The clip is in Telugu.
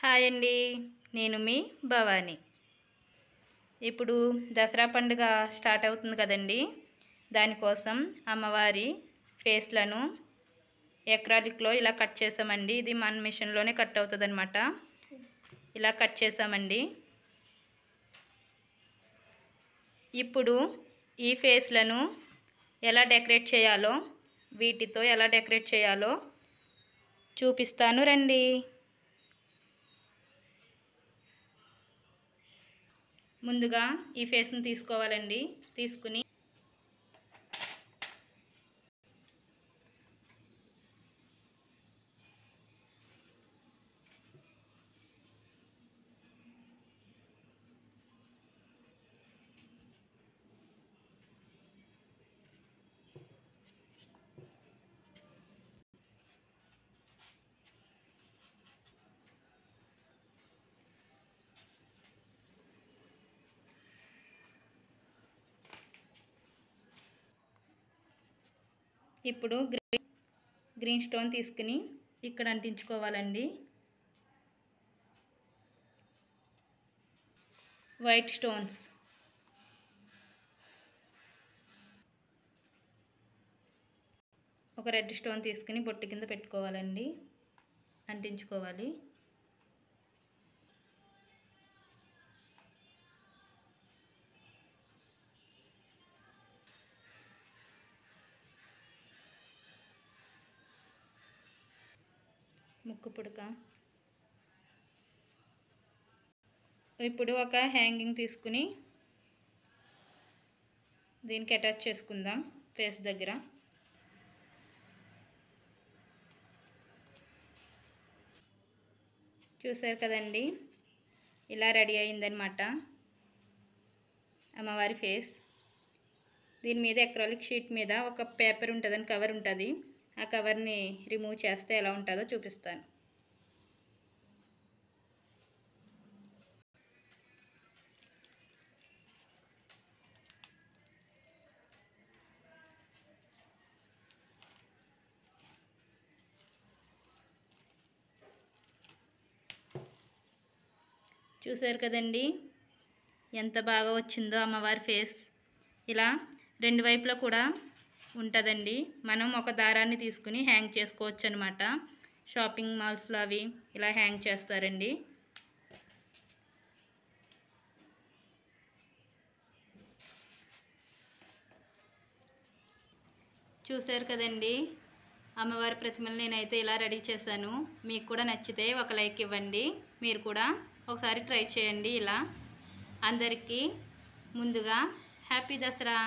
హాయ్ అండి, నేను మీ భవాని. ఇప్పుడు దసరా పండుగ స్టార్ట్ అవుతుంది కదండి. దానికోసం అమ్మవారి ఫేస్లను ఎక్రాలిక్లో ఇలా కట్ చేసామండి. ఇది మన మిషన్లోనే కట్ అవుతుంది అనమాట. ఇలా కట్ చేసామండి. ఇప్పుడు ఈ ఫేస్లను ఎలా డెకరేట్ చేయాలో, వీటితో ఎలా డెకరేట్ చేయాలో చూపిస్తాను రండి. ముందుగా ఈ ఫేస్ని తీసుకోవాలండి. తీసుకుని ఇప్పుడు గ్రీన్ స్టోన్ తీసుకుని ఇక్కడ అంటించుకోవాలండి. వైట్ స్టోన్స్ ఒక రెడ్ స్టోన్ తీసుకుని బొట్టు కింద పెట్టుకోవాలండి, అంటించుకోవాలి. ముక్కు పుడక. ఇప్పుడు ఒక హ్యాంగింగ్ తీసుకుని దీనికి అటాచ్ చేసుకుందాం ఫేస్ దగ్గర. చూసారు కదండి, ఇలా రెడీ అయిందనమాట అమ్మవారి ఫేస్. దీని మీద ఎక్రాలిక్ షీట్ మీద ఒక పేపర్ ఉంటుందని కవర్ ఉంటుంది. ఆ కవర్ని రిమూవ్ చేస్తే ఎలా ఉంటుందో చూపిస్తాను. చూసారు కదండి ఎంత బాగా వచ్చిందో అమ్మవారి ఫేస్. ఇలా రెండు వైపులా కూడా ఉంటుందండి. మనం ఒక దారాన్ని తీసుకుని హ్యాంగ్ చేసుకోవచ్చు అనమాట. షాపింగ్ మాల్స్లో అవి ఇలా హ్యాంగ్ చేస్తారండి. చూసారు కదండి అమ్మవారి ప్రతిమలు నేనైతే ఇలా రెడీ చేశాను. మీకు కూడా నచ్చితే ఒక లైక్ ఇవ్వండి. మీరు కూడా ఒకసారి ట్రై చేయండి ఇలా. అందరికీ ముందుగా హ్యాపీ దసరా.